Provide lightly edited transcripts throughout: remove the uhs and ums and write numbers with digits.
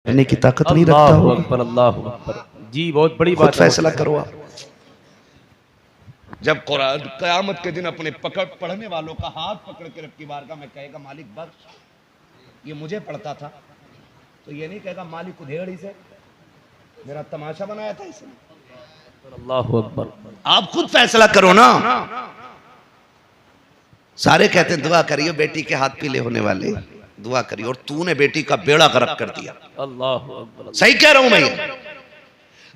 करने की ताकत नहीं रखता हो। अल्लाहु अकबर। जी बहुत बड़ी बात। फैसला करो आप। जब कुरान कयामत के दिन अपने पढ़ने वालों का हाथ पकड़ के रब की बारगाह में कहेगा मालिक बख्श, ये मुझे पढ़ता था, तो ये नहीं कहेगा मालिक उधेड़ी से मेरा तमाशा बनाया था इसने। अल्लाहु अकबर। आप खुद फैसला करो ना। सारे कहते हैं दुआ करिए बेटी के हाथ पीले होने वाले, दुआ करिए, और तूने बेटी का बेड़ा गर्क कर दिया। अल्लाहु अकबर। सही कह रहा हूं मैं,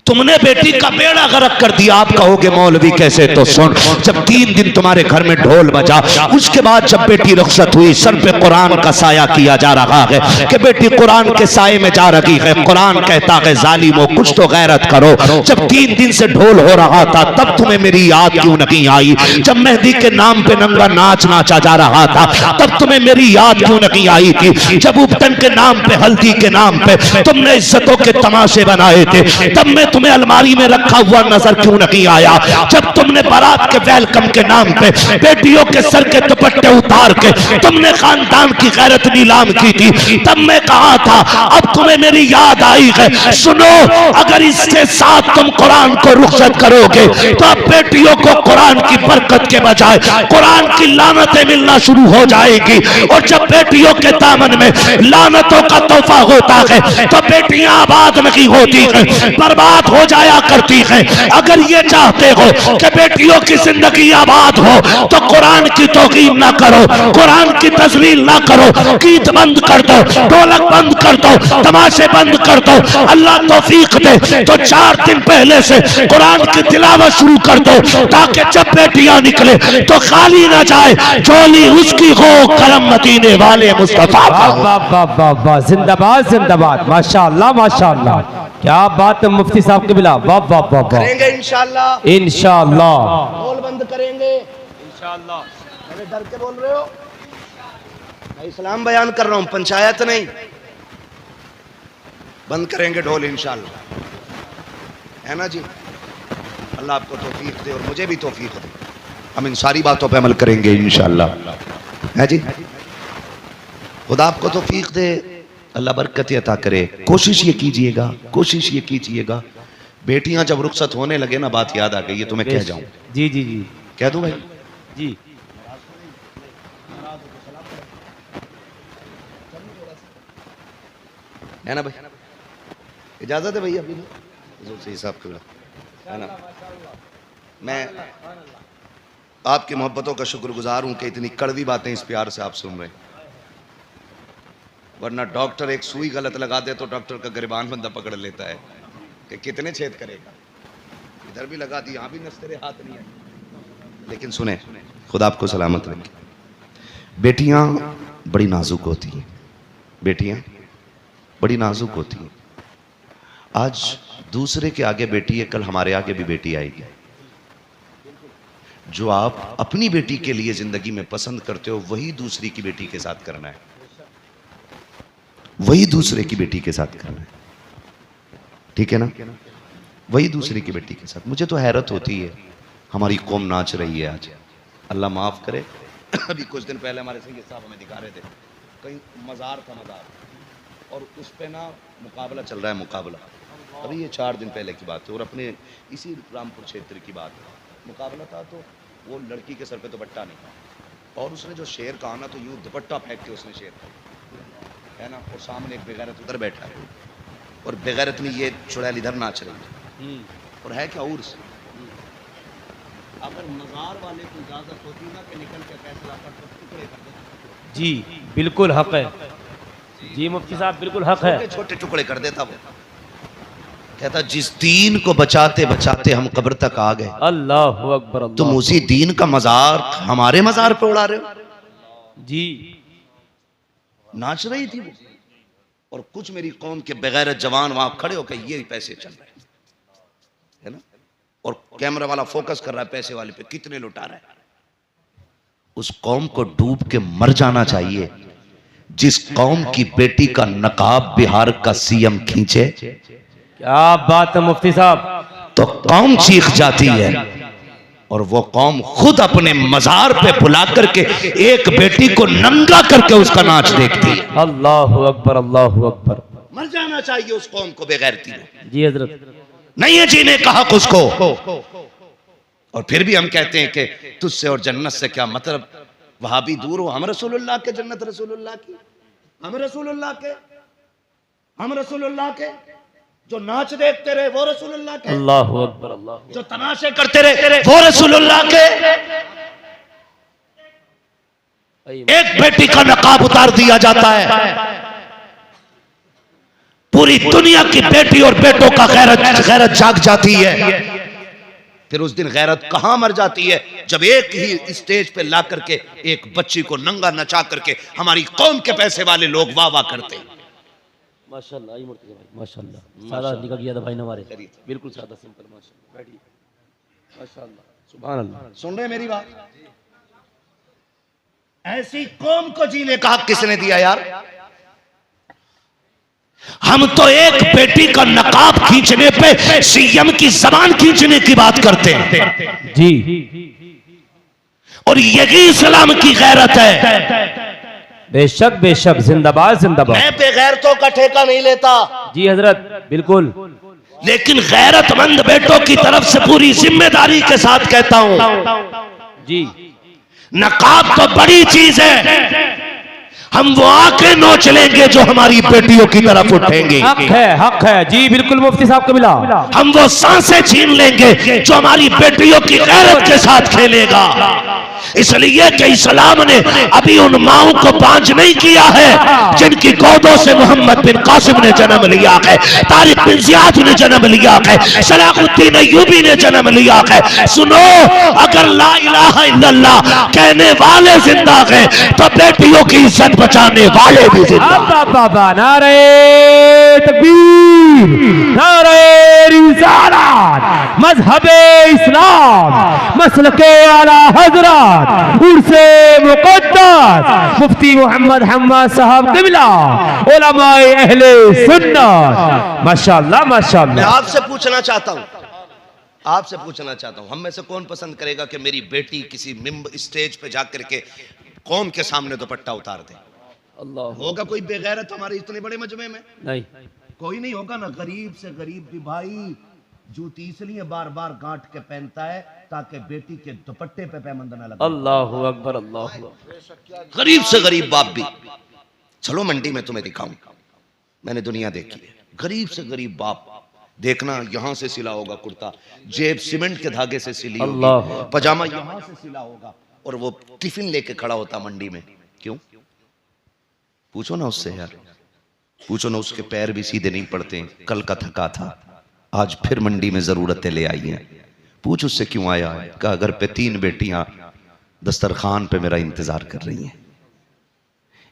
तुमने बेटी का बेड़ा गर्क कर दिया। आप कहोगे मौलवी कैसे, तो सुन, जब 3 दिन तुम्हारे घर में ढोल बजा, उसके बाद जब बेटी रुखसत हुई, सर पे कुरान का साया किया जा रहा है कि बेटी कुरान के साये में जा रही है। कुरान कहता है जालिमो कुछ तो गैरत करो। जब 3 दिन से ढोल हो रहा था तब तुम्हें मेरी याद क्यों नहीं आई? जब मेहंदी के नाम पे नंगा नाच नाचा जा रहा था तब तुम्हें मेरी याद क्यों नहीं आई थी? जब उपटन के नाम पे, हल्दी के नाम पे तुमने इज्जतों के तमाशे बनाए थे तब मैं तुम्हें अलमारी में रखा हुआ नजर क्यों नहीं आया? जब तुमने बारात के वेलकम के नाम पे बेटियों के सर के दुपट्टे उतार के तुमने खानदान की गैरत नीलाम की थी तब मैं कहा था अब तुम्हें मेरी याद आई है। सुनो, अगर इसके साथ तुम कुरान को रुखसत करोगे तो अब बेटियों को कुरान की बरकत के बजाय कुरान की लानतें मिलना शुरू हो जाएगी। और जब बेटियों के दामन में लानतों का तोहफा होता है तो बेटियां आबाद नहीं होती हैं, बर्बाद हो जाया करती है। अगर ये चाहते हो कि बेटियों की जिंदगी आबाद हो तो कुरान की तौकीर ना करो, कुरान की तजलील ना करो, गीत बंद कर दो, ढोलक बंद कर दो, तमाशे बंद कर दो। अल्लाह तौफीक दे तो 4 दिन पहले से कुरान की तिलावत शुरू कर दो ताकि जब बेटियां निकले तो खाली ना जाए, झोली उसकी हो करम मदीने वाले मुस्तफा। जिंदाबाद जिंदाबाद। माशाअल्लाह माशाअल्लाह, क्या बात है मुफ्ती साहब के बिला। वाह वाह वाह वाह। करेंगे इंशाअल्लाह, इंशाअल्लाह ढोल बंद करेंगे इंशाअल्लाह। मेरे डर के बोल रहे हो? मैं इस्लाम बयान कर रहा हूं, पंचायत नहीं। बंद करेंगे ढोल इंशाअल्लाह, है ना जी? अल्लाह आपको तौफीक दे और मुझे भी तौफीक दे, हम इन सारी बातों पे अमल करेंगे इंशाअल्लाह, है जी? खुदा आपको तौफीक दे, अल्लाह बरकत अता करे। कोशिश ये कीजिएगा, कोशिश ये कीजिएगा, बेटियां जब रुखसत होने लगे ना, बात याद आ गई, ये तुम्हें कह जाऊं। जी जी जी कह दूं भाई? जी। है ना भाई? इजाजत है भैया? सही साहब के है ना? मैं आपकी मोहब्बतों का शुक्रगुजार हूं कि इतनी कड़वी बातें इस प्यार से आप सुन रहे हैं। वरना डॉक्टर एक सुई गलत लगा दे तो डॉक्टर का गिरबान बंदा पकड़ लेता है कि कितने छेद करेगा, इधर भी लगा दी, यहाँ भी नस तेरे हाथ नहीं है। लेकिन सुने, खुदा आपको सलामत रखे। बेटियां बड़ी नाजुक होती हैं, बेटियां बड़ी नाजुक होती हैं। आज दूसरे के आगे बेटी है, कल हमारे आगे भी बेटी आएगी। जो आप अपनी बेटी के लिए जिंदगी में पसंद करते हो वही दूसरी की बेटी के साथ करना है, वही दूसरे की बेटी के साथ करना है, ठीक है ना? वही दूसरे की बेटी के साथ। मुझे तो हैरत होती है, हमारी कौम नाच रही है आज, अल्लाह माफ करे। अभी कुछ दिन पहले हमारे सैयद साहब हमें दिखा रहे थे, कहीं मज़ार था, मज़ार, और उस पे ना मुकाबला चल रहा है, मुकाबला। अभी ये 4 दिन पहले की बात है, और अपने इसी रामपुर क्षेत्र की बात है। मुकाबला था तो वो लड़की के सर पे दुपट्टा नहीं था, और उसने जो शेर कहा ना, तो यूँ दुपट्टा फेंक के उसने शेर कहा, है ना? और सामने एक बेगैरत उधर बैठा है, और बेगैरत में ये चुड़ैल इधर नाच रही है, और है क्या उर्स। अगर मज़ार वाले को इजाजत होती ना कि निकल के फैसला कर तो टुकड़े कर देता। जी बिल्कुल हक है जी मुफ्ती साहब, बिल्कुल हक है। छोटे छोटे टुकड़े कर देता वो। कहता जिस दीन को बचाते बचाते हम कब्र तक आ गए। अल्लाहु अकबर। अल्लाह। तुम उसी दीन का मज़ार हमारे मज़ार पे उड़ा रहे हो। जी नाच रही थी वो, और कुछ मेरी कौम के बगैर जवान वहां खड़े होकर ये पैसे चल रहे हैं, है ना? और कैमरा वाला फोकस कर रहा है पैसे वाले पे, कितने लुटा रहा है। उस कौम को डूब के मर जाना चाहिए जिस कौम की बेटी का नकाब बिहार का सीएम खींचे। क्या बात है मुफ्ती साहब। तो कौम चीख जाती है, और वो कौम खुद अपने मजार पे बुला करके एक बेटी को नंगा करके उसका नाच देखती है। अल्लाहु अकबर अल्लाहु अकबर। मर जाना चाहिए उस कौम को बेगैरती में। जी हजरत। नहीं है जीने का हक उसको। और फिर भी हम कहते हैं कि तुझसे और जन्नत से क्या मतलब, वहां भी दूर हो, हम रसूलुल्लाह के, जन्नत रसूलुल्लाह की, हम रसूलुल्लाह के, हम रसूलुल्लाह के। जो नाच देखते रहे वो रसूलुल्लाह के, अल्लाह अकबर, अल्लाह। जो तमाशे करते रहे वो रसूलुल्लाह के। एक बेटी का नकाब उतार दिया जाता है, पूरी दुनिया की बेटी और बेटों का गैरत जाग जाती है। फिर उस दिन गैरत कहां मर जाती है, जब एक ही स्टेज पे ला करके एक बच्ची को नंगा नचा करके हमारी कौम के पैसे वाले लोग वाह वाह करते हैं। माशाल्लाह, आई मुर्तजा भाई, माशाल्लाह। सादा निकल गया था भाई ने हमारे, बिल्कुल सादा सिंपल। माशाल्लाह, बैठिए। माशाल्लाह, सुभान अल्लाह। सुन रहे मेरी बात? ऐसी कौम को जीने का हक किसने दिया यार? हम तो एक बेटी का नकाब खींचने पे सीएम की जबान खींचने की बात करते हैं जी। और यही इस्लाम की गैरत है। बेशक बेशक, जिंदाबाद जिंदाबाद। मैं बेगैरतों का ठेका नहीं लेता जी हजरत, बिल्कुल। लेकिन गैरतमंद बेटों की तरफ से पूरी जिम्मेदारी के साथ कहता हूं, जी। नकाब तो बड़ी चीज है, हम वो आंखें नोच लेंगे जो हमारी बेटियों की तरफ उठेंगे। हक है जी, बिल्कुल मुफ्ती साहब को मिला। हम वो सांसें छीन लेंगे जो हमारी बेटियों की गैरत के साथ खेलेगा। इसलिए कि इस्लाम ने अभी उन माओं को बांझ नहीं किया है जिनकी गोदों से मोहम्मद बिन कासिम ने जन्म लिया है, तारिक बिन जियाद ने जन्म लिया है, सलाहुद्दीन अय्यूबी ने जन्म लिया है। सुनो, अगर ला इलाहा इल्लल्लाह कहने वाले जिंदा हैं तो बेटियों की इज्जत बचाने वाले भी जिंदा। बाबा, नारे तकबीर, नारे रिसालत, मजहबे इस्लाम, मसलके आला हजरत, उर्से मुक़द्दस मुफ्ती मोहम्मद हम्माद साहब क़िबला, उलमाए अहले सुन्नत। माशाअल्लाह माशाअल्लाह। मैं आपसे पूछना चाहता हूं, हम में से कौन पसंद करेगा कि मेरी बेटी किसी स्टेज पे जाकर के कौम के सामने दुपट्टा उतार दे? अल्लाह। होगा कोई बेगैरत हमारे इतने बड़े मजमे में? नहीं, कोई नहीं होगा ना। गरीब से गरीब भी भाई जूती इसलिए बार बार गांठ के पहनता है ताकि बेटी के दुपट्टे पे पैबंद न लगे। अल्लाह अकबर, अल्लाह अकबर। गरीब से गरीब बाप भी, चलो मंडी में तुम्हें दिखाऊं, मैंने दुनिया देखी है। गरीब से गरीब बाप, देखना यहां से सिला होगा कुर्ता, जेब सीमेंट के धागे से सिली होगी, पजामा यहां से सिला होगा, और वो टिफिन लेके खड़ा होता मंडी में। क्यों? पूछो ना उससे यार, पूछो ना, उसके पैर भी सीधे नहीं पड़ते, कल का थका था, आज फिर मंडी में जरूरतें ले आई हैं। पूछ उससे क्यों आया है? कहा घर पे 3 बेटियां दस्तरखान पे मेरा इंतजार कर रही हैं।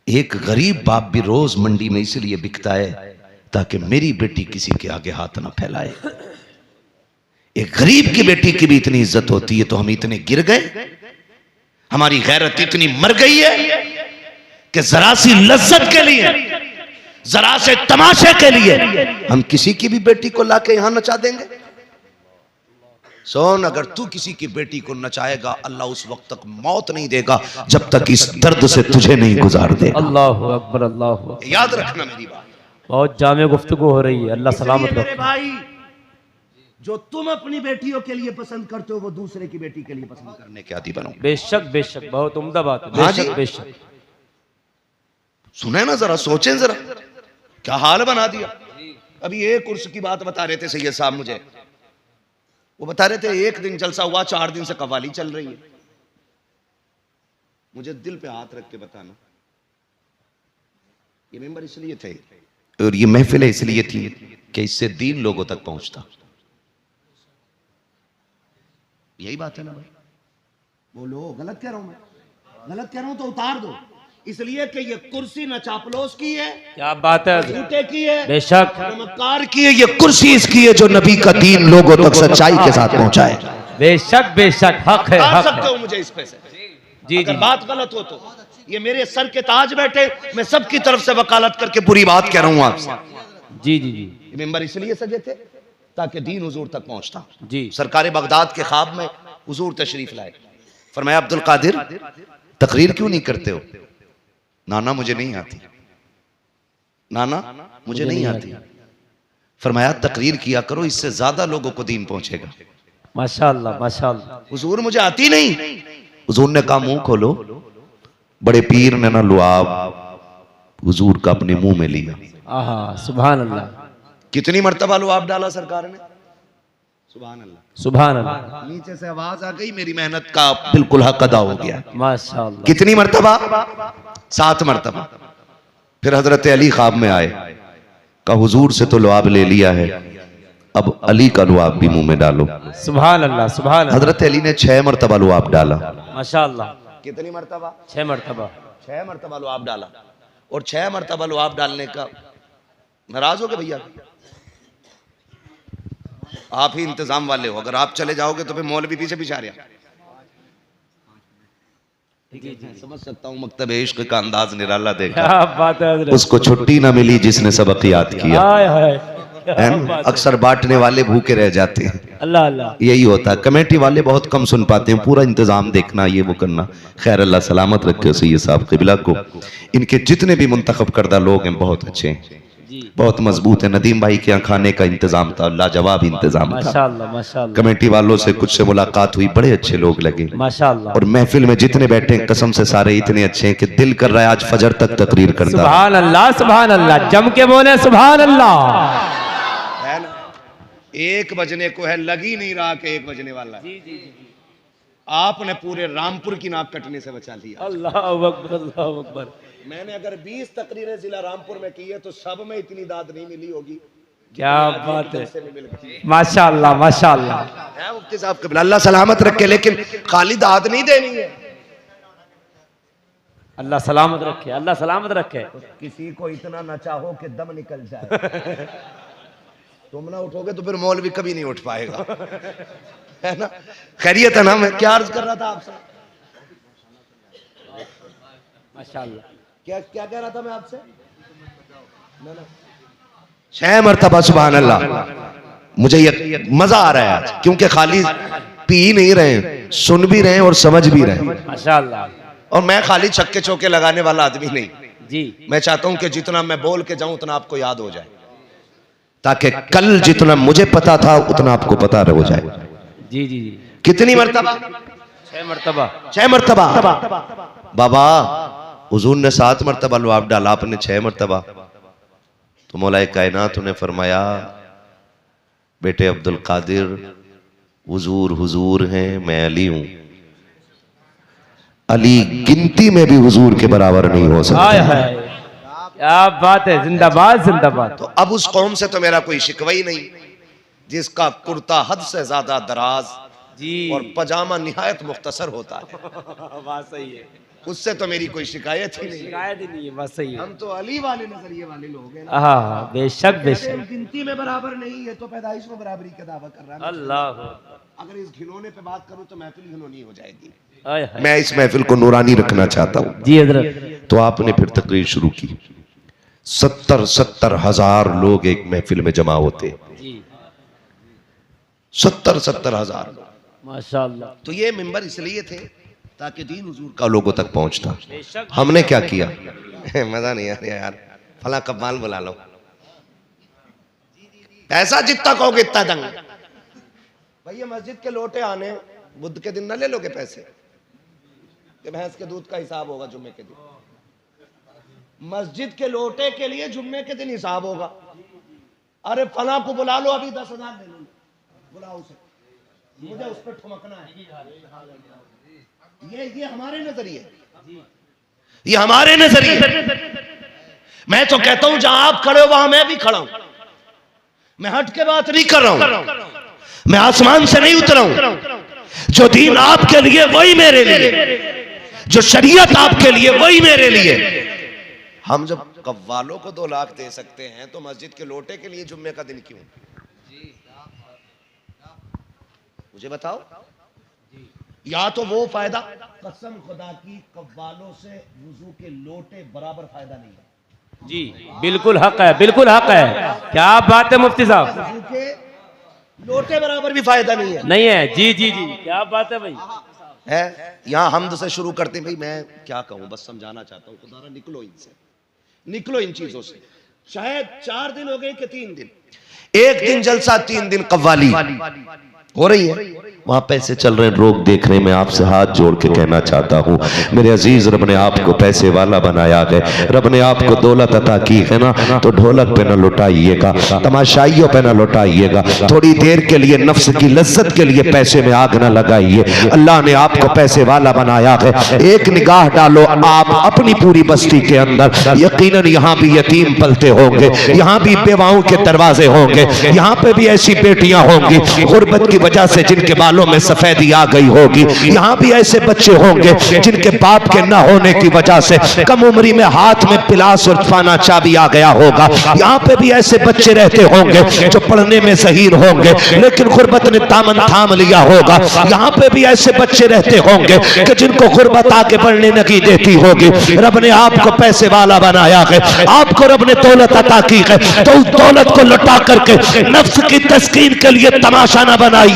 एक गरीब बाप भी रोज मंडी में इसलिए बिकता है ताकि मेरी बेटी किसी के आगे हाथ ना फैलाए। एक गरीब की बेटी की भी इतनी इज्जत होती है, तो हम इतने गिर गए, हमारी गैरत इतनी मर गई है कि जरा सी लज्जत के लिए, जरा से तमाशे के लिए हम किसी की भी बेटी को लाके यहां नचा देंगे। सोन, अगर तू किसी की बेटी को नचाएगा, अल्लाह उस वक्त तक मौत नहीं देगा जब तक इस दर्द से तुझे नहीं गुजार देगा। अल्लाह अकबर, अल्लाह अकबर। याद रखना मेरी बात। बहुत जामे गुफ्तगू हो रही है, अल्लाह सलामत मेरे रखे। भाई, जो तुम अपनी बेटियों के लिए पसंद करते हो वो दूसरे की बेटी के लिए पसंद करने के आदी बनो। बेशक बेशक, बहुत उम्दा बात है। हाँ जी। बेशक बेशक। सुने ना, जरा सोचें, जरा क्या हाल बना दिया। अभी एक उर्स की बात बता रहे थे सैयद साहब मुझे, वो बता रहे थे 1 दिन जलसा हुआ, 4 दिन से कव्वाली चल रही है। मुझे दिल पे हाथ रख के बताना, ये मेंबर इसलिए थे और ये महफिलें इसलिए थी कि इससे दीन लोगों तक पहुंचता। यही बात है ना भाई? बोलो, गलत कह रहा हूं मैं? गलत कह रहा हूं तो उतार दो, इसलिए कि ये कुर्सी न चापलोस की है, क्या बात है, झूठे की है, बेशक नमकार की है। ये कुर्सी इसकी है जो नबी का दीन लोगों तक सच्चाई के साथ पहुंचाए। बेशक बेशक, हक है, हक सकते है। हो मुझे इस पे से? जी अगर जी, बात गलत हो तो ये मेरे सर के ताज बैठे, मैं सबकी तरफ से वकालत करके पूरी बात कह रहा हूं आपसे। जी जी जी ये मेंबर इसलिए सजे थे ताकि दीन हुजूर तक पहुंचता। जी। सरकार बगदाद के ख्वाब में हुजूर तशरीफ लाए, फरमाया अब्दुल कादिर तकरीर क्यों नहीं करते हो? नाना मुझे नहीं आती। नाना मुझे नहीं आती। फरमाया तकरीर किया करो, इससे ज्यादा लोगों को दीन पहुंचेगा। माशाअल्लाह माशाअल्लाह। हुजूर मुझे आती नहीं। हुजूर ने कहा मुंह खोलो। बड़े पीर ने ना लुआब हुजूर का अपने मुंह में लिया। आहा सुभान अल्लाह कितनी मर्तबा लुआब डाला सरकार ने। सुभान अल्लाह सुभान अल्लाह। नीचे से आवाज आ गई, मेरी मेहनत का बिल्कुल हक अदा हो गया। माशाअल्लाह। कितनी मर्तबा? 7 मर्तबा। फिर हजरत अली ख्वाब में आए, कहा हुजूर से तो लुआब ले लिया है, अब अली का लुआब भी मुंह में डालो। सुभान अल्लाह सुभान अल्लाह। हजरत अली ने 6 मर्तबा लुआब डाला। माशाअल्लाह। कितनी मर्तबा? 6 मरतबा। 6 मर्तबा लुआब डाला। और 6 मर्तबा लुआब डालने का नाराज हो गए भैया? आप ही इंतजाम वाले हो, अगर आप चले जाओगे तो फिर मौलवी पीछे पीछे आ रहा। समझ सकता हूँ, मकतब इश्क का अंदाज निराला देखा। क्या बात है हज़रत। उसको छुट्टी ना मिली जिसने सबक याद किया। हाय हाय। है ना? अक्सर बांटने वाले भूखे रह जाते हैं। अल्लाह अल्लाह। यही होता है, कमेटी वाले बहुत कम सुन पाते हैं, पूरा इंतजाम देखना, ये वो करना। खैर अल्लाह सलामत रखे सैयद साहब क़िबला को। इनके जितने भी मुंतखब करदा लोग हैं बहुत अच्छे हैं, बहुत मजबूत है। नदीम भाई के यहाँ खाने का इंतजाम था, लाजवाब इंतजाम था। माशाअल्लाह माशाअल्लाह। कमेटी वालों से कुछ से मुलाकात हुई, बड़े अच्छे लोग लगे। माशाअल्लाह। और महफिल में जितने बैठे हैं कसम से सारे इतने अच्छे हैं कि दिल कर रहा है आज फजर तक तकरीर करता है। सुभान अल्लाह सुभान अल्लाह। जम के बोले सुभान अल्लाह। है ना? 1 बजने को है, लग ही नहीं रहा कि 1 बजने वाला है। आपने पूरे रामपुर की नाक कटने से बचा लिया। अल्लाह अकबर अल्लाह अकबर। मैंने अगर 20 तकरीरें जिला रामपुर में की है तो सब में इतनी दाद नहीं मिली होगी। क्या बात है। माशाअल्लाह माशाअल्लाह। है मुफ्ती साहब कबीला, अल्लाह सलामत रखे, लेकिन खाली दाद नहीं देनी है। अल्लाह सलामत रखे अल्लाह सलामत रखे। किसी को इतना न चाहो कि दम निकल जाए। तुम ना उठोगे तो फिर मौलवी कभी नहीं उठ पाएगा। है ना? खैरियत है ना? मैं क्या अर्ज कर रहा था आपसे? माशाअल्लाह। क्या क्या कह रहा था मैं आपसे? 6 मरतबा सुभान अल्लाह। मुझे ये मजा आ रहा है आज, क्योंकि खाली पी नहीं रहे, सुन भी रहे और समझ भी रहे। माशाअल्लाह। और मैं खाली छक्के चौके लगाने वाला आदमी नहीं जी। मैं चाहता हूं कि जितना मैं बोल के जाऊं उतना आपको याद हो जाए, ताकि कल जितना मुझे पता था उतना आपको पता हो जाए। जी जी जी। कितनी मरतबा? 6 मरतबा। 6 मरतबा। बाबा हुजूर ने 7 मरतबा लुआब डाला, आपने 6 मरतबा। तो मौलाए कायनात ने फरमाया, बेटे अब्दुल कादिर, हुजूर हुजूर हैं, मैं अली हूं। अली गिनती में भी हुजूर के बराबर नहीं हो सकता। हाय हाय। क्या बात है। जिंदाबाद जिंदाबाद। तो अब उस कौम से तो मेरा कोई शिकवा ही नहीं, जिसका कुर्ता हद से ज्यादा दराज जी और पजामा निहायत मुख्तसर होता है, बात सही है। उससे तो मेरी कोई शिकायत ही नहीं। शिकायत ही नहीं है। बात सही है। हम तो अली वाले नजरिए वाले लोग हैं ना। हाँ बेशक बेशक। गिनती में बराबर नहीं है तो पैदाइश में बराबरी का दावा कर रहा है। अल्लाह। अगर इस घिनौने पे बात करूं तो महफिल घिनौनी हो जाएगी। हाय हाय। मैं इस महफिल को नूरानी रखना चाहता हूं। जी हजरत। तो आपने फिर तकरीर शुरू की। 70 हजार लोग एक महफिल में जमा होते। जी 70 हजार लोग। माशाअल्लाह। तो ये मिंबर इसलिए थे ताकि दीन हुजूर का लोगों तक पहुंचता। हमने क्या किया? मजा नहीं आ रहा यार, फला कब्बाल बुला लो, ऐसा जितना कहोगे इतना दंग। भैया मस्जिद के लोटे आने बुध के दिन न ले लोगे पैसे, कि भैंस के दूध का हिसाब होगा जुम्मे के दिन। मस्जिद के लोटे के लिए जुम्मे के दिन हिसाब होगा। अरे फला को बुला लो, अभी 10,000 ले लो, बुलाओ उसे, मुझे उस पर ठुमकना है। ये हमारे नजरिए, ये हमारे नजरिए। मैं तो कहता हूं जहां आप खड़े हो वहां मैं भी खड़ा हूं। मैं हट के बात नहीं कर रहा हूं, मैं आसमान से नहीं उतरा हूं। जो दीन आपके लिए वही मेरे लिए, जो शरीयत आपके लिए वही मेरे लिए। हम जब कव्वालों को 2 लाख दे सकते हैं तो मस्जिद के लोटे के लिए जुम्मे का दिन क्यों? मुझे बताओ। या तो वो फायदा, कसम खुदा की कव्वालों से वुजू के लोटे बराबर फायदा नहीं है। जी बिल्कुल हक है, बिल्कुल हक है। क्या बात है मुफ्ती साहब। वुजू के लोटे बराबर भी फायदा नहीं है। नहीं है। जी जी जी क्या बात है भाई। है यहाँ हमद से शुरू करते हैं। भाई मैं क्या कहूँ, बस समझाना चाहता हूँ, खुदा निकलो इनसे, निकलो इन चीजों से। शायद 4 दिन हो गए कि 3 दिन, 1 दिन जलसा 3 दिन कव्वाली हो रही है, वहां पैसे चल रहे हैं, लोग देख रहे हैं। मैं आपसे हाथ जोड़ के कहना चाहता हूं मेरे अजीज, रब ने आपको पैसे वाला बनाया है, रब ने आपको दौलत अता की है ना, तो ढोलक पे ना लुटाइएगा, तमाशाइयों पे ना लुटाइएगा, थोड़ी देर के लिए नफ्स की लज्जत के लिए पैसे में आग ना लगाइए। अल्लाह ने आपको पैसे वाला बनाया है। एक निगाह डालो आप अपनी पूरी बस्ती के अंदर, यकीनन यहाँ भी यतीम पलते होंगे, यहाँ भी बेवाओं के दरवाजे होंगे, यहाँ पे भी ऐसी बेटियां होंगी गुर्बत की वजह से जिनके बालों में सफेदी आ गई होगी, यहाँ भी ऐसे बच्चे होंगे जिनके बाप के न होने की वजह से कम उम्री में हाथ में पिलास और फाना चाबी आ गया होगा। यहाँ पे भी ऐसे बच्चे रहते होंगे जो पढ़ने में ज़हीन होंगे लेकिन गुर्बत ने दामन थाम लिया होगा। यहाँ पे भी ऐसे बच्चे रहते होंगे कि जिनको गुर्बत आगे बढ़ने नहीं देती होगी। रब ने आपको पैसे वाला बनाया है, आपको रब ने दौलत अता की है, तो उस दौलत को लुटा करके नफ्स की तस्कीन के लिए तमाशा न बनाइएगा।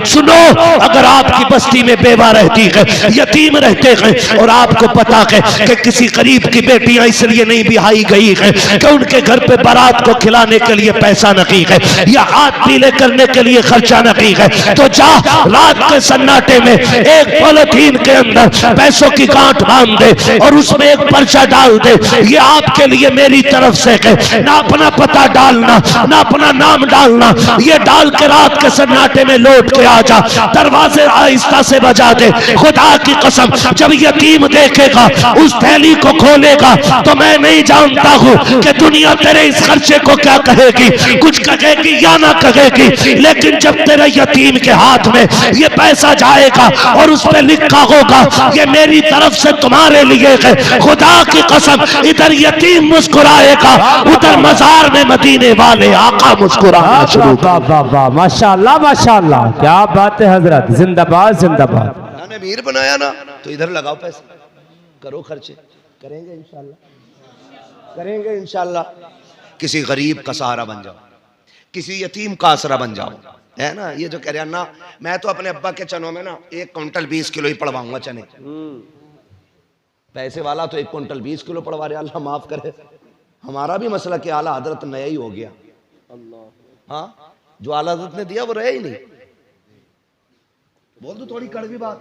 सुनो, अगर आपकी बस्ती में बेवा रहती है, यतीम रहते हैं और आपको पता है कि किसी गरीब की बेटियां इसलिए नहीं बिहाई गई है कि उनके घर पे बारात को खिलाने के लिए पैसा नहीं है या हाथ पीले करने के लिए खर्चा नहीं है, तो जा रात के सन्नाटे में एक पॉलिथीन के अंदर पैसों की गांठ बांध दे और उसमें एक पर्चा डाल दे, ये आपके लिए मेरी तरफ से है। ना अपना पता डालना, ना अपना नाम डालना, ये डाल के रात के सन्नाटे में लौट के आ जा, दरवाजे आहिस्ता से बजा दे। खुदा की कसम, जब यतीम देखेगा उस थैली को खोलेगा तो मैं नहीं जानता हूं कि दुनिया तेरे इस खर्चे को क्या कहेगी, कुछ कहेगी या ना कहेगी, लेकिन जब तेरे यतीम के हाथ में ये पैसा जाएगा और उस पर लिखा होगा ये मेरी तरफ से तुम्हारे लिए है, खुदा की कसम इधर यतीम मुस्कुराएगा, उधर मजार में मदीने वाले आका मुस्कुराना शुरू कर। माशाअल्लाह माशाअल्लाह, क्या बात है हजरत, जिंदाबाद जिंदाबाद। ने अमीर बनाया ना तो इधर लगाओ पैसे, करो खर्चे, करेंगे इंशाल्लाह, करेंगे इंशाल्लाह। किसी गरीब का सहारा बन जाओ, किसी यतीम का आसरा बन जाओ, है ना। ये जो कह रहे हैं ना, मैं तो अपने अब्बा के चनों में ना 1 क्विंटल 20 किलो ही पड़वाऊंगा चने। पैसे वाला तो 1 क्विंटल 20 किलो पड़वा रहे, अल्लाह माफ करे। हमारा भी मसला कि आला हजरत नया ही हो गया। हाँ, जो आला हजरत ने दिया वो रहे ही नहीं। बोल दो थोड़ी कड़वी बात,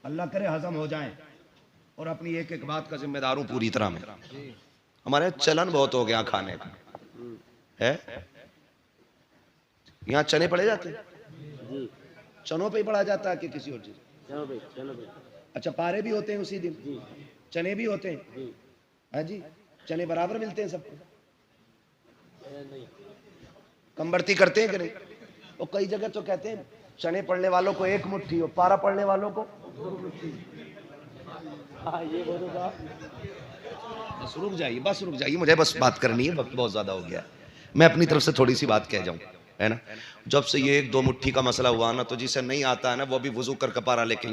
अल्लाह करे हजम हो जाए और अपनी एक एक बात का जिम्मेदार हूं पूरी तरह में। हमारे चलन बहुत हो गया खाने का, है यहाँ चने पड़े जाते हैं, चनों पे ही पड़ा जाता है कि किसी और चीज। अच्छा, पारे भी होते हैं उसी दिन, चने भी होते हैं, है जी। चने बराबर मिलते हैं सबको, कम बढ़ती करते हैं कि नहीं? और कई जगह तो कहते हैं चने पड़ने वालों को 1 मुट्ठी और पारा पड़ने वालों को 2 मुट्ठी। बस रुक जाइए, बस रुक जाइए, मुझे बस बात करनी है, वक्त बहुत ज्यादा हो गया है। मैं अपनी तरफ से थोड़ी सी बात कह जाऊं, है ना। जब से ये 1-2 मुट्ठी का मसला हुआ ना, तो जिसे नहीं आता है ना वो भी वुजू कर कपारा लेके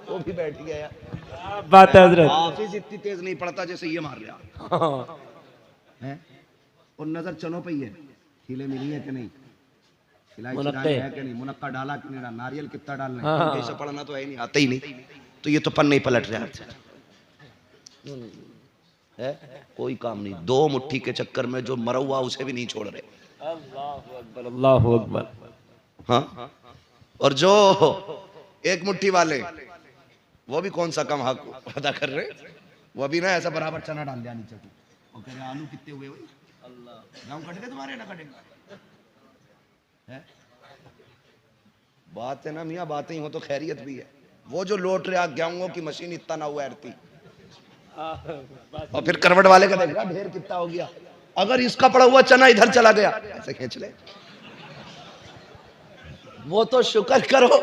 वो भी बैठ गया। बात है हजरत, हाफिज इतनी तेज नहीं पड़ता जैसे ये मार लिया है। और नजर चनों पे ही है, खिले मिली है कि नहीं, मुनक्के है कि नहीं, मुनक्का डाला कि नहीं, नारियल कितना डालना है, ऐसा पढ़ना तो है नहीं, आता ही नहीं, तो ये तो पन नहीं पलट रहा है। कोई काम नहीं, 2 मुट्ठी के चक्कर में जो मरा हुआ उसे भी नहीं छोड़ रहे। अल्लाहु अकबर। हाँ, और जो 1 मुट्ठी वाले वो भी कौन सा कम हक अदा कर रहे, वो भी ना ऐसा बराबर चना डाल दिया नीचे और कह रहे आलू कितने हुए भाई, गाँव कट गए तुम्हारे, ना कटेंगे है? बात है ना मियाँ, बातें ही हो तो खैरियत भी है। वो जो लौट रहा गेहूं की मशीन इतना ना हुआ एरती, और फिर करवट वाले का देखा ढेर कितना हो गया, अगर इसका पड़ा हुआ चना इधर चला गया ऐसे खींच ले। वो तो शुक्र करो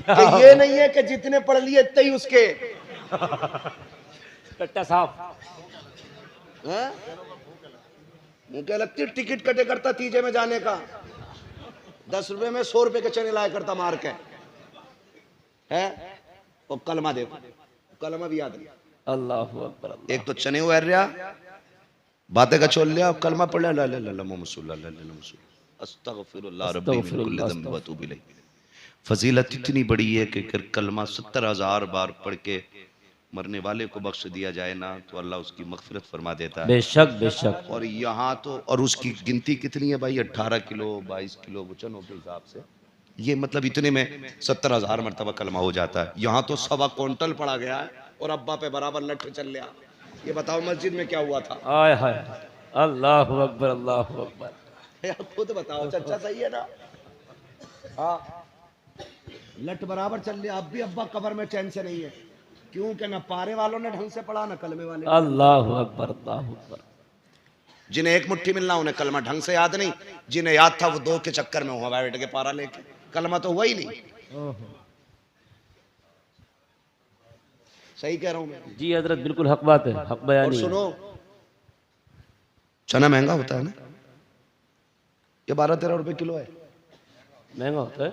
कि ये नहीं है कि जितने पढ़ लिए इतने ही उसके कट्टा साफ। मुझे लगती टिकट कटे करता तीजे में जाने का, 10 रुपए में 100 रुपए के चने लाया करता मार के, है। और कलमा देखो, कलमा भी याद नहीं। अल्लाहु अकबर। एक तो चने उड़ रहा, बातें का छोड़ लिया, कलमा पढ़ लिया, ला ला ला अस्तगफिरुल्लाह रब्बी मिन कुल्लि ज़ंब व अतूबु इलैह। फजीलत इतनी बड़ी है कि कलमा 70,000 बार पढ़ के मरने वाले को बख्श दिया जाए ना तो अल्लाह उसकी मगफिरत फरमा देता है। बेशक बेशक। और यहाँ तो और उसकी गिनती कितनी है भाई, 18 किलो 22 किलो वचनों के हिसाब से, ये मतलब इतने में 70,000 मरतबा कलमा हो जाता है। यहाँ तो 1.25 क्विंटल पड़ा गया है और अब्बा पे बराबर लठ चल लिया। ये बताओ मस्जिद में क्या हुआ था? आय हाय, अल्लाहु अकबर अल्लाहु अकबर। यार खुद बताओ, चचा सही है ना? हाँ, लठ बराबर चल लिया। अब भी अब्बा कब्र में चैन से नहीं है, क्योंकि ना पारे वालों ने ढंग से पढ़ा ना कलमे वाले। अल्लाहु अकबर अल्लाहु अकबर। जिन्हें एक मुट्ठी मिलना उन्हें कलमा ढंग से याद नहीं, जिन्हें याद था वो 2 के चक्कर में हुआ बैठ के पारा लेके, कलमा तो हुआ ही नहीं। सही कह रहा हूं मैं? जी हजरत, बिल्कुल हक बात है, हक बयानी। और सुनो, चना महंगा होता है ना, ये 12-13 रुपए किलो है। महंगा होता है,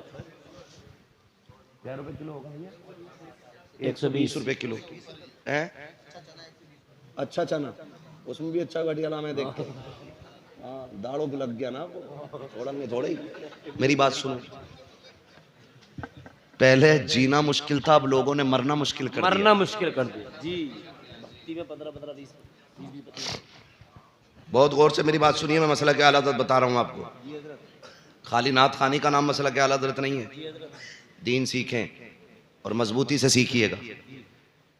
क्या रुपए किलो होगा भैया? 120 रुपए किलो है। अच्छा चना, उसमें भी अच्छा घटिया नाम है, देखते। हाँ, दाढ़ों पे लग गया ना थोड़ा में थोड़ा ही। मेरी बात सुनो, पहले जीना मुश्किल था, अब लोगों ने मरना मुश्किल कर दिया। मरना मुश्किल कर दिया जी। भक्ति में 15-15 20 बहुत गौर से मेरी बात सुनिए, मैं मसला क्या हज़रत बता रहा हूँ आपको। खाली नात खानी का नाम मसला क्या हज़रत नहीं है। दीन सीखें और मजबूती से सीखिएगा,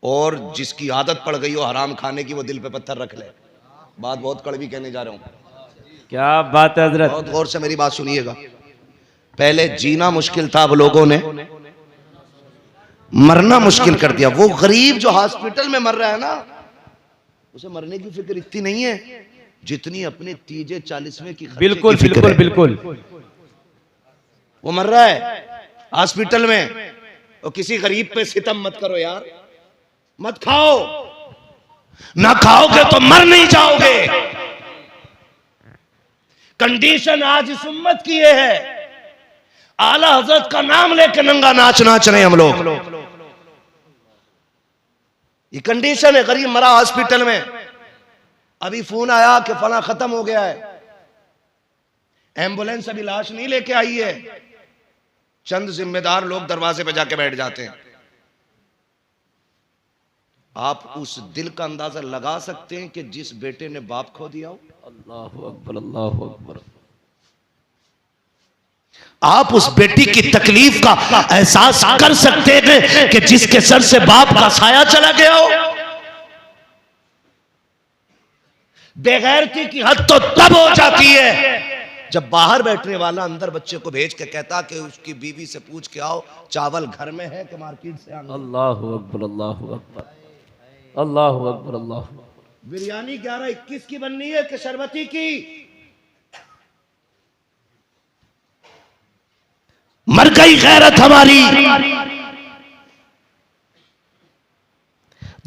और जिसकी आदत पड़ गई हो हराम खाने की वो दिल पे पत्थर रख ले। बात बहुत कड़वी कहने जा रहा हूँ। क्या बात है हजरत, बहुत गौर से मेरी बात सुनिएगा। पहले जीना मुश्किल था, अब लोगों ने मरना मुश्किल कर दिया। वो गरीब जो हॉस्पिटल में मर रहा है ना, उसे मरने की फिक्र इतनी नहीं है जितनी अपने 30-40वें की। बिल्कुल बिल्कुल बिल्कुल। वो मर रहा है हॉस्पिटल में, और किसी गरीब पे सितम मत करो यार, मत खाओ, ना खाओगे तो मर नहीं जाओगे। कंडीशन आज इस उम्मत की ये है, आला हजरत का नाम लेके नंगा नाच रहे हम लोग। ये कंडीशन है। गरीब मरा हॉस्पिटल में, अभी फोन आया कि फला खत्म हो गया है, एम्बुलेंस अभी लाश नहीं लेके आई है। चंद जिम्मेदार लोग दरवाजे पे जाके बैठ जाते हैं। आप उस दिल का अंदाजा लगा सकते हैं कि जिस बेटे ने बाप खो दिया हो। अल्लाहु अकबर अल्लाहु अकबर। आप उस बेटी की तकलीफ का एहसास कर सकते हैं कि जिसके सर से बाप का साया चला गया हो। बेगैरती की हद तो तब हो जाती है जब बाहर बैठने वाला अंदर बच्चे को भेज के कहता कि उसकी बीवी से पूछ के आओ चावल घर में है कि मार्केट से आना। अल्लाहु अकबर अल्लाहु अकबर अल्लाहु अकबर अल्लाहु अकबर। बिरयानी 11-21 की बननी है कि शरबती की? मर गई गैरत हमारी।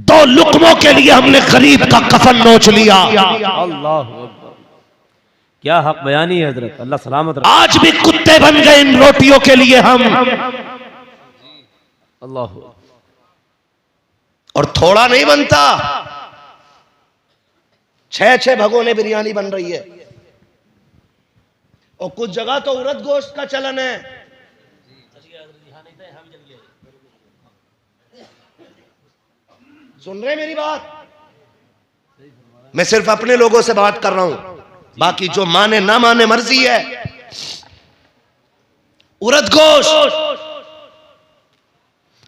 2 लुकमों के लिए हमने गरीब का कफन नोच लिया। अल्लाहु अकबर। क्या हक बयानी है हजरत, अल्लाह सलामत रखे। आज भी कुत्ते बन गए इन रोटियों के लिए हम। अल्लाह। और थोड़ा नहीं बनता, 6-6 भगोने बिरयानी बन रही है। और कुछ जगह तो उड़द गोश्त का चलन है। सुन रहे मेरी बात? मैं सिर्फ अपने लोगों से बात कर रहा हूं, बाकी जो माने ना माने मर्जी है। उड़द गोश्त।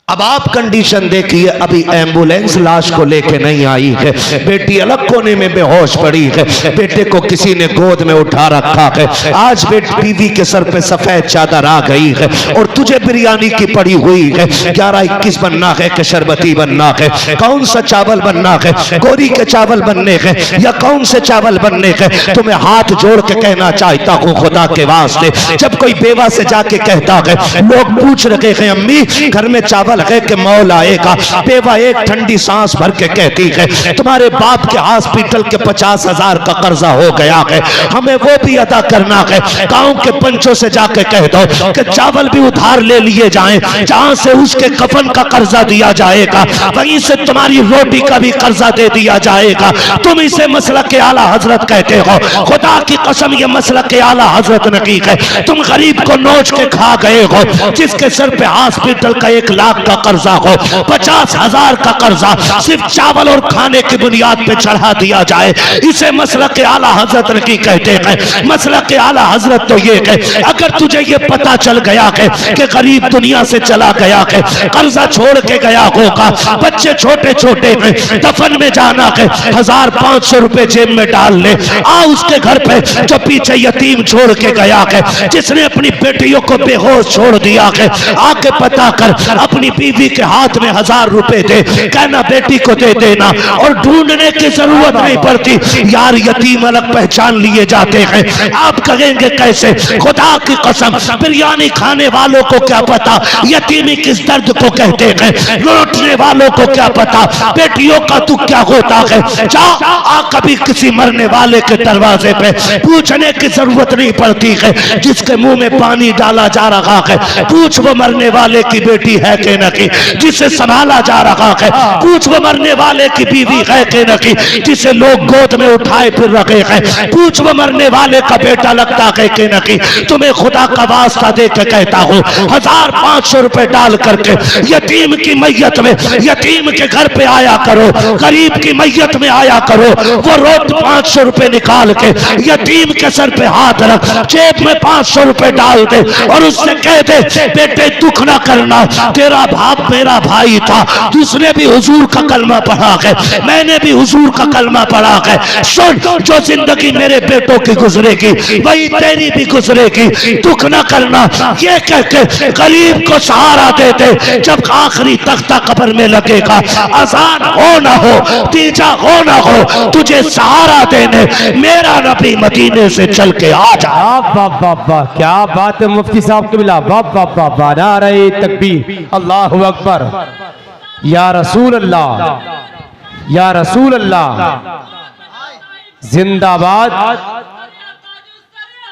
अब आप कंडीशन देखिए, अभी एम्बुलेंस लाश को लेके नहीं आई है, बेटी अलग कोने में बेहोश पड़ी है, बेटे को किसी ने गोद में उठा रखा है। आज बीवी के सर पे सफेद चादर आ गई है और तुझे बिरयानी की पड़ी हुई है। 11-21 बनना है कि शरबती बनना है? कौन सा चावल बनना है? गोरी के चावल बनने हैं या कौन से चावल बनने हैं? तुम्हें हाथ जोड़ के कहना चाहता हूँ खुदा के वास्ते, जब कोई बेवा से जाके कहता है, लोग पूछ रहे हैं अम्मी घर में चावल है कि मौल आएगा, बेवा एक ठंडी सांस भर के कहती है तुम्हारे बाप के हॉस्पिटल के 50,000 का कर्जा हो गया है, हमें वो भी अदा करना है। गांव के पंचों से जाके कह दो कि चावल भी उधार ले लिए जाएं, जहां से उसके कफन का कर्जा दिया जाएगा वहीं से तुम्हारी रोटी का भी कर्जा दे दिया जाएगा। तुम इसे मसला के आला हजरत कहते हो, खुदा की कसम ये मसला के आला हजरत नहीं है। तुम गरीब को नोच के खा गए हो, जिसके सर पे हॉस्पिटल का 1 लाख का कर्जा हो, 50,000 का कर्जा सिर्फ चावल और खाने की बुनियाद पे चढ़ा दिया जाए, इसे मसलक आला हजरत की कहते हैं। मसलक आला हजरत तो ये है, अगर तुझे ये पता चल गया है कि गरीब दुनिया से चला गया है, कर्जा छोड़ के गया होगा, बच्चे छोटे छोटे हैं, दफन में जाना है, 1,500 रुपए जेब में डाल ले, आ उसके घर पे जो पीछे यतीम छोड़ के गया है, जिसने अपनी बेटियों को बेहोश छोड़ दिया है, आके पता कर, अपनी बीवी के हाथ में 1,000 रुपए दे, कहना बेटी को दे देना, और ढूंढने की जरूरत नहीं पड़ती। यार यतीम अलग पहचान लिए जाते हैं, आप कहेंगे कैसे? खुदा की कसम, बिरयानी खाने वालों को क्या पता यतीमी किस दर्द को कहते हैं, लौटने वालों को क्या पता बेटियों का दुख क्या होता है। जा आ कभी किसी मरने वाले के दरवाजे पे, पूछने की जरूरत नहीं पड़ती है, जिसके मुंह में पानी डाला जा रहा है, पूछ वो मरने वाले की बेटी है कि नहीं, जिसे संभाला जा रहा है, पूछ वो मरने वाले की बीवी है कि नहीं, जिसे लोग गोद में उठाए फिर रखे हैं, पूछ वो मरने वाले का बेटा लगता है कि नहीं। तुम्हें खुदा का वास्ता दे के कहता हूँ, 1,500 रुपए डाल करके यतीम की मैयत में, यतीम के घर पे आया करो, गरीब की मैयत में आया करो, वो रोज 500 रुपए निकाल के यतीम के सर पे हाथ रख, जेब में 500 रुपए डाल दे, और उससे कह दे बेटे दुख ना करना, तेरा बाप मेरा भाई था, दूसरे भी हुजूर का कलमा पढ़ा है, मैंने भी हुजूर का कलमा पढ़ा है, सुन जो जिंदगी मेरे बेटों की गुजरेगी वही तेरी भी गुजरेगी, दुख ना करना। ये कह के गरीब को सहारा दे दे, जब आखिरी तख्ता कब्र में लगेगा, अजान हो ना हो, तीजा हो ना हो, तुझे सहारा देने मेरा नबी मदीने से चल के आ जा। वाह वाह वाह, क्या बात है मुफ्ती साहब के बिला, वाह वाह वाह वाह, नारे तकबीर, अल्लाहु अकबर, या रसूल अल्लाह, या रसूल अल्लाह, जिंदाबाद,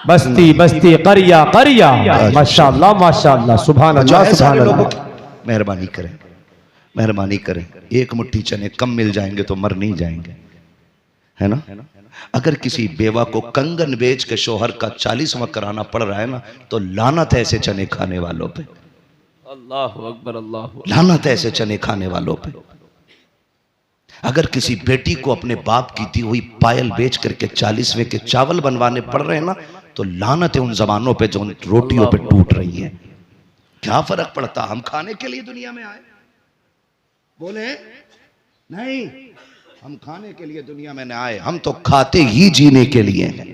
बस्ती बस्ती करिया करिया, माशाअल्लाह माशाअल्लाह, सुभान अल्लाह सुभान अल्लाह। मेहरबानी करें, मेहरबानी करें, एक मुट्ठी चने कम मिल जाएंगे तो मर नहीं जाएंगे, है ना। अगर किसी बेवा को कंगन बेच के शोहर का 40वां कराना पड़ रहा है ना, तो लानत है ऐसे चने खाने वालों पे, अल्लाहु अकबर, अल्लाहु लानत है ऐसे चने खाने वालों पे। अगर किसी बेटी को अपने बाप की दी हुई पायल बेच करके 40वें के चावल बनवाने पड़ रहे हैं ना, तो लानत है उन जबानों पे जो उन रोटियों पे टूट रही है। क्या फर्क पड़ता, हम खाने के लिए दुनिया में आए, बोले नहीं हम खाने के लिए दुनिया में न आए, हम तो खाते ही जीने के लिए हैं।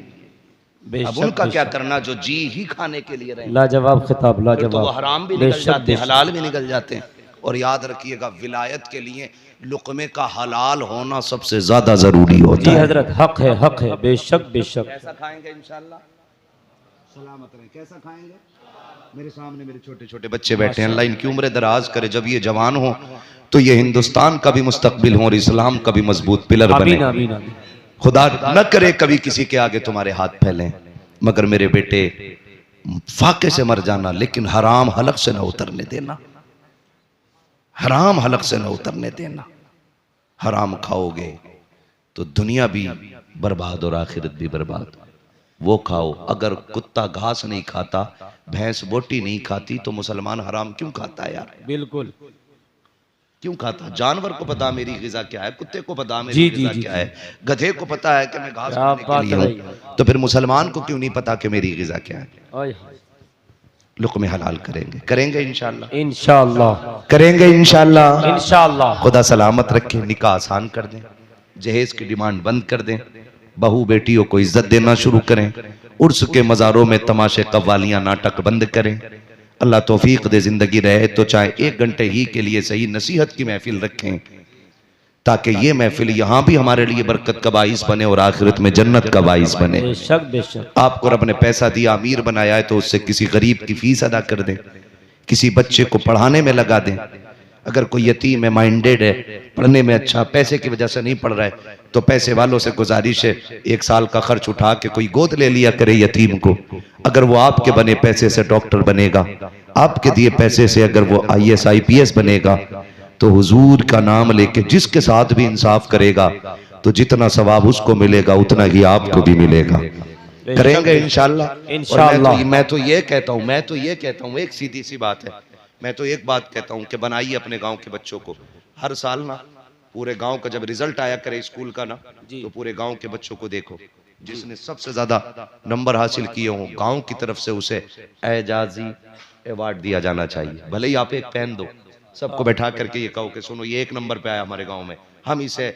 अब उनका क्या करना जो जी ही खाने के लिए रहे। लाजवाब खिताब, लाजवाब, तो वो हराम भी निकल जाते हैं, हलाल भी निकल जाते हैं। और याद रखिएगा, विलायत के लिए लुक़मे का हलाल होना सबसे ज्यादा जरूरी होता है। हजरत हक है, हक है, बेशक बेशक। कैसा खाएंगे इंशाल्लाह, सलामत रहें। कैसा खाएंगे? मेरे सामने मेरे छोटे छोटे बच्चे बैठे हैं, अल्लाह इनकी उम्र दराज करे, जब ये जवान हो तो ये हिंदुस्तान का भी मुस्तकबिल हो और इस्लाम का भी मजबूत पिलर बने। आमीन आमीन आमीन। खुदा न करे कभी किसी के आगे तुम्हारे हाथ फैलें, मगर मेरे बेटे फाके से मर जाना, लेकिन हराम हलक से न उतरने देना, हराम हलक से न उतरने देना। हराम खाओगे तो दुनिया भी बर्बाद और आखिरत भी बर्बाद। वो खाओ, अगर कुत्ता घास नहीं खाता, भैंस बोटी नहीं खाती, तो मुसलमान हराम क्यों खाता है यार? बिल्कुल क्यों खाता? जानवर को पता मेरी ग़िज़ा क्या है, कुत्ते को पता मेरी ग़िज़ा क्या है, गधे को पता है कि मैं घास खाने के लिए हूं, तो फिर मुसलमान को क्यों नहीं पता कि मेरी ग़िज़ा क्या है? लुक़मे हलाल करेंगे, करेंगे इंशाअल्लाह, इंशाअल्लाह करेंगे इंशाअल्लाह, इंशाअल्लाह। खुदा सलामत रखे। निकाह आसान कर दें, जहेज की डिमांड बंद कर दें, बहू बेटियों को इज्जत देना शुरू करें, उर्स के मज़ारों में तमाशे कव्वालियां नाटक बंद करें। अल्लाह तौफीक दे, जिंदगी रहे तो चाहे 1 घंटे ही के लिए सही नसीहत की महफिल रखें, ताकि ये महफिल यहाँ भी हमारे लिए बरकत का बाइस बने और आखिरत में जन्नत का बाइस बने। बेशक बेशक। आपको रब ने पैसा दिया, अमीर बनाया है, तो उससे किसी गरीब की फीस अदा कर दें, किसी बच्चे को पढ़ाने में लगा दें। अगर कोई यतीम है, माइंडेड है, पढ़ने में अच्छा, पैसे की वजह से नहीं पढ़ रहा है, तो पैसे वालों से गुजारिश है 1 साल का खर्च उठा के कोई गोद ले लिया करे यतीम को। अगर वो आपके बने पैसे से डॉक्टर बनेगा, आपके दिए पैसे से अगर वो IAS IPS बनेगा, तो हुजूर का नाम लेके जिसके साथ भी इंसाफ करेगा, तो जितना सवाब उसको मिलेगा उतना ही आपको भी मिलेगा। करेंगे इंशाअल्लाह, इंशाअल्लाह। मैं तो ये कहता हूँ, एक सीधी सी बात है, मैं तो एक बात कहता हूं कि बनाइए अपने गांव के बच्चों को, हर साल ना पूरे गांव का जब रिजल्ट आया करे स्कूल का ना, तो पूरे गांव के बच्चों को देखो, जिसने सबसे ज्यादा नंबर हासिल किए हों गांव की तरफ से उसे एजाजी अवार्ड दिया जाना चाहिए। भले ही आप एक पेन दो, सबको बैठा करके ये कहो कि सुनो ये 1 नंबर पे आया हमारे गांव में, हम इसे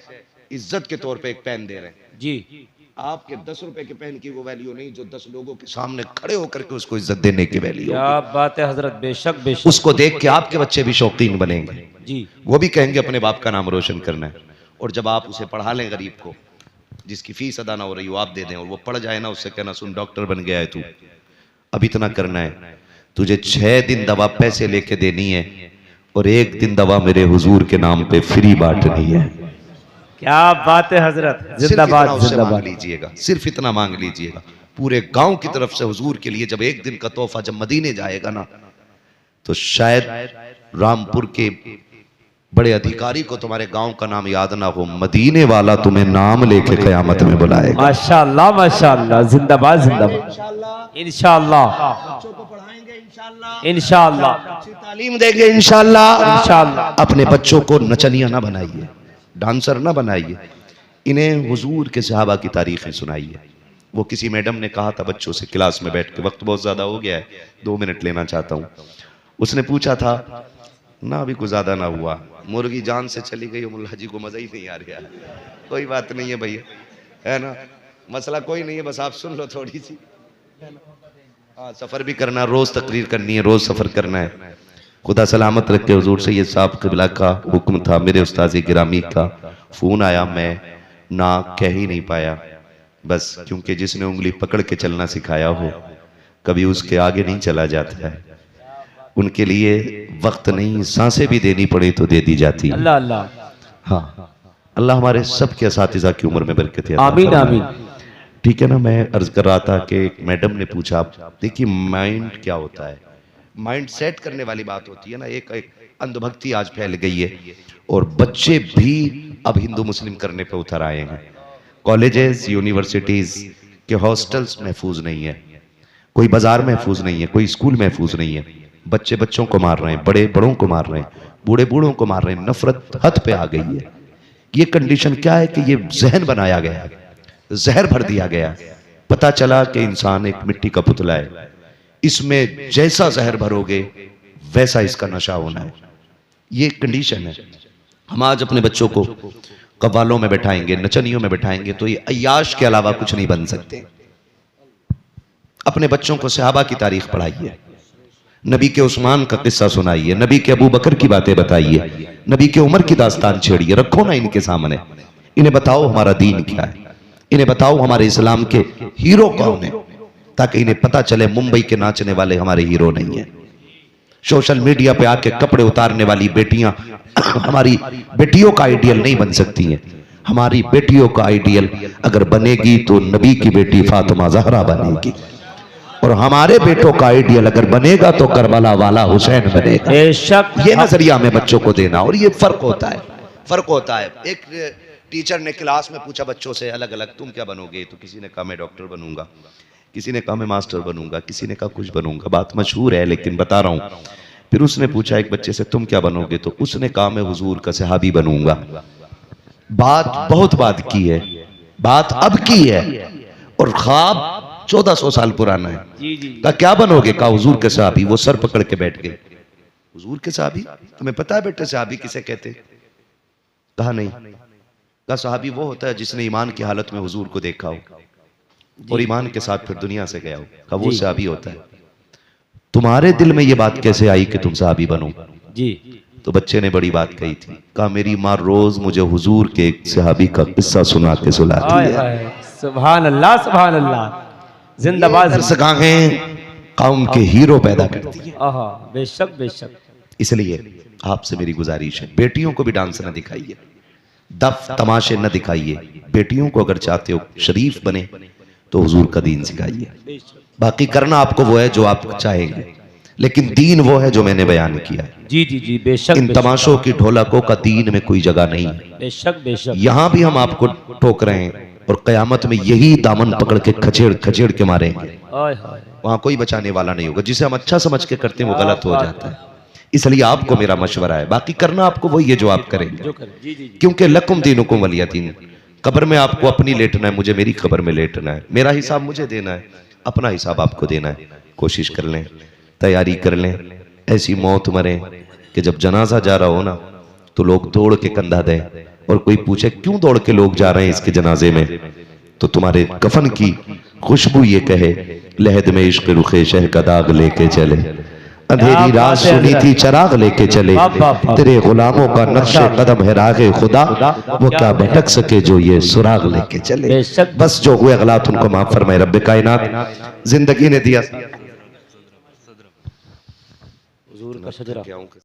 इज्जत के तौर पे एक पेन दे रहे हैं। जी, आपके 10 रुपए के पेन की वो वैल्यू नहीं जो 10 लोगों के सामने खड़े होकर के उसको इज्जत देने की वैल्यू। क्या बात है हजरत, बेशक बेशक। उसको देख के आपके बच्चे भी शौकीन बनेंगे जी, वो भी कहेंगे अपने बाप का नाम रोशन करना है। और जब आप उसे पढ़ा लें, गरीब को जिसकी फीस अदा ना हो रही हो आप दे दें, और वो पढ़ जाए ना, उससे कहना सुन डॉक्टर बन गया है तू, अब इतना करना है, तुझे 6 दिन दवा पैसे लेके देनी है और 1 दिन दवा मेरे हुजूर के नाम पे फ्री बांटनी है। क्या बात है हजरत, सिर्फ जिंदाबाद इतना उससे मांग जिंदाबाद। लीजिएगा, सिर्फ इतना मांग लीजिएगा पूरे गांव की तरफ से हुजूर के लिए। जब 1 दिन का तोहफा जब मदीने जाएगा ना, तो शायद रामपुर के बड़े अधिकारी को तुम्हारे गांव का नाम याद ना हो, मदीने वाला तुम्हें नाम लेके कयामत में बुलाएगा। माशाअल्लाह माशाअल्लाह, जिंदाबाद जिंदाबाद। इंशाअल्लाह बच्चों को पढ़ाएंगे इंशाअल्लाह, इंशाअल्लाह अच्छी तालीम देंगे इंशाअल्लाह। इंशाअल्लाह। अपने बच्चों को नचनिया ना बनाइए, डांसर ना बनाइए, इन्हें हुजूर के सहाबा की तारीखें सुनाइए। वो किसी मैडम ने कहा था बच्चों से क्लास में बैठ के, वक्त बहुत ज्यादा हो गया है 2 मिनट लेना चाहता हूँ, उसने पूछा था ना, अभी कुछ ज्यादा ना हुआ, मुर्गी जान से चली गई, मुल्ला जी को मजा ही नहीं आ रहा। कोई बात नहीं है भैया, है ना, मसला कोई नहीं है, बस आप सुन लो थोड़ी सी। हाँ, सफर भी करना, रोज तकरीर करनी है, रोज सफर करना है। खुदा सलामत रखे। हुजूर सैयद साहब क़िबला का हुक्म था, मेरे उस्ताद गिरामी का फोन आया, मैं ना कह ही नहीं पाया, बस क्योंकि जिसने उंगली पकड़ के चलना सिखाया हो कभी उसके आगे नहीं चला जाता है। उनके लिए वक्त नहीं, सांसें भी देनी पड़े तो दे दी जाती है। अल्लाह अल्लाह। हाँ, अल्लाह हमारे सब के असातिज़ा की उम्र में बरकत है। आमीन आमीन। ठीक है ना। मैं अर्ज कर रहा था कि एक मैडम ने पूछा, देखिए माइंड क्या होता है, माइंड सेट करने वाली बात होती है ना। एक अंधभक्ति आज फैल गई है और बच्चे भी अब हिंदू मुस्लिम करने पे उतर आए हैं। कॉलेजेस यूनिवर्सिटीज के हॉस्टल्स महफूज नहीं है, कोई बाजार महफूज नहीं है, कोई स्कूल महफूज नहीं है। बच्चे बच्चों को मार रहे हैं, बड़े बड़ों को मार रहे हैं, बूढ़े बूढ़ों को मार रहे हैं। नफरत हद पे आ गई है। ये कंडीशन क्या है कि ये जहन बनाया गया है, जहर भर दिया गया। पता चला कि इंसान एक मिट्टी का पुतला है, इसमें जैसा जहर भरोगे वैसा इसका नशा होना है। ये कंडीशन है। हम आज अपने बच्चों को कव्वालों में बैठाएंगे, नचनियों में बैठाएंगे तो ये अय्याश के अलावा कुछ नहीं बन सकते। अपने बच्चों को सहाबा की तारीख पढ़ाइए, नबी के उस्मान का किस्सा सुनाइए, नबी के अबू बकर की बातें बताइए, नबी के उमर की दास्तान छेड़िए। रखो ना इनके सामने, इन्हें बताओ हमारा दीन क्या है, इन्हें बताओ हमारे इस्लाम के हीरो कौन है, ताकि इन्हें पता चले मुंबई के नाचने वाले हमारे हीरो नहीं है। सोशल मीडिया पे आके कपड़े उतारने वाली बेटियां हमारी बेटियों का आइडियल नहीं बन सकती हैं। हमारी बेटियों का आइडियल अगर बनेगी तो नबी की बेटी फातिमा ज़हरा बनेगी, और हमारे बेटों का आइडियल अगर बनेगा तो करबला वाला हुसैन बनेगा। बेशक। ये नजरिया में बच्चों को देना, और ये फर्क होता है, फर्क होता है। एक टीचर ने क्लास में पूछा बच्चों से अलग अलग, तुम क्या बनोगे? तो किसी ने कहा मैं डॉक्टर बनूंगा, किसी ने कहा मैं मास्टर बनूंगा, किसी ने कहा कुछ बनूंगा। बात मशहूर है लेकिन बता रहा हूं। फिर उसने पूछा एक बच्चे से तुम क्या बनोगे? तो उसने कहा मैं हुजूर का सहाबी बनूंगा। बात बहुत बात की है, बात अब की है, और ख्वाब 1400 साल पुराना है। जी जी। कहा क्या बनोगे? कहा हुजूर के सहाबी। वो सर पकड़ के बैठ गए। हुजूर के सहाबी? तुम्हें पता है बेटे सहाबी किसे कहते? कहा नहीं। कहा सहाबी वो होता है जिसने ईमान की हालत में हुजूर को देखा हो और ईमान के साथ फिर दुनिया से गया हो। कहा वो सहाबी होता है। तुम्हारे दिल में ये बात कैसे आई कि तुम सहाबी बनो? जी। तो बच्चे ने बड़ी बात कही थी। कहा मेरी माँ रोज मुझे हुजूर के एक सहाबी का किस्सा सुना के सुलाती है। सुभान अल्लाह सुभान अल्लाह। जिंदाबाद। दरसगाहें कौम के हीरो पैदा करती है। आहा, बेशक बेशक। इसलिए आपसे मेरी गुजारिश है, बेटियों को भी डांस न दिखाइए, दफ तमाशे न दिखाइए। बेटियों को अगर चाहते हो शरीफ बने तो हुजूर का दीन सिखाइए। बाकी करना आपको वो है जो आप चाहेंगे, लेकिन दीन वो है जो मैंने बयान किया है। जी जी जी। बेशक। इन तमाशों की ढोलकों का दीन में कोई जगह नहीं है। बेशक बेशक। यहां भी हम आपको ठोक रहे हैं और कयामत में यही दामन पकड़ के खचेड़ खचेड़ के मारेंगे। हाय हाय। वहां कोई बचाने वाला नहीं होगा। जिसे हम अच्छा समझ के करते हैं वो गलत हो जाता है। इसलिए आपको मेरा मशवरा है, बाकी करना आपको वही है जो आप करेंगे, जो करें जी जी जी क्योंकि लकुम दीनुकुम वलिया दीन। कब्र में आपको अपनी लेटना है, मुझे मेरी कब्र में लेटना है, मेरा हिसाब मुझे देना है, अपना हिसाब आपको देना है। कोशिश कर लें, तैयारी कर लें, ऐसी मौत मरें कि जब जनाजा जा रहा हो ना तो लोग दौड़ के कंधा दें, और कोई पूछे क्यों दौड़ के लोग जा रहे हैं इसके जनाजे में, तो तुम्हारे कफन की खुशबू ये कहे लहद में इश्क रुखे शह का दाग लेके चले, अंधेरी रात सुनी थी चराग लेके चले, तेरे गुलामों का नक्शे कदम है रागे खुदा, वो क्या भटक सके जो ये सुराग लेके चले। बेशक। बस जो हुए गलत उनको माफ फरमाए रब्बे कायनात। जिंदगी ने दिया हुजूर का शजरा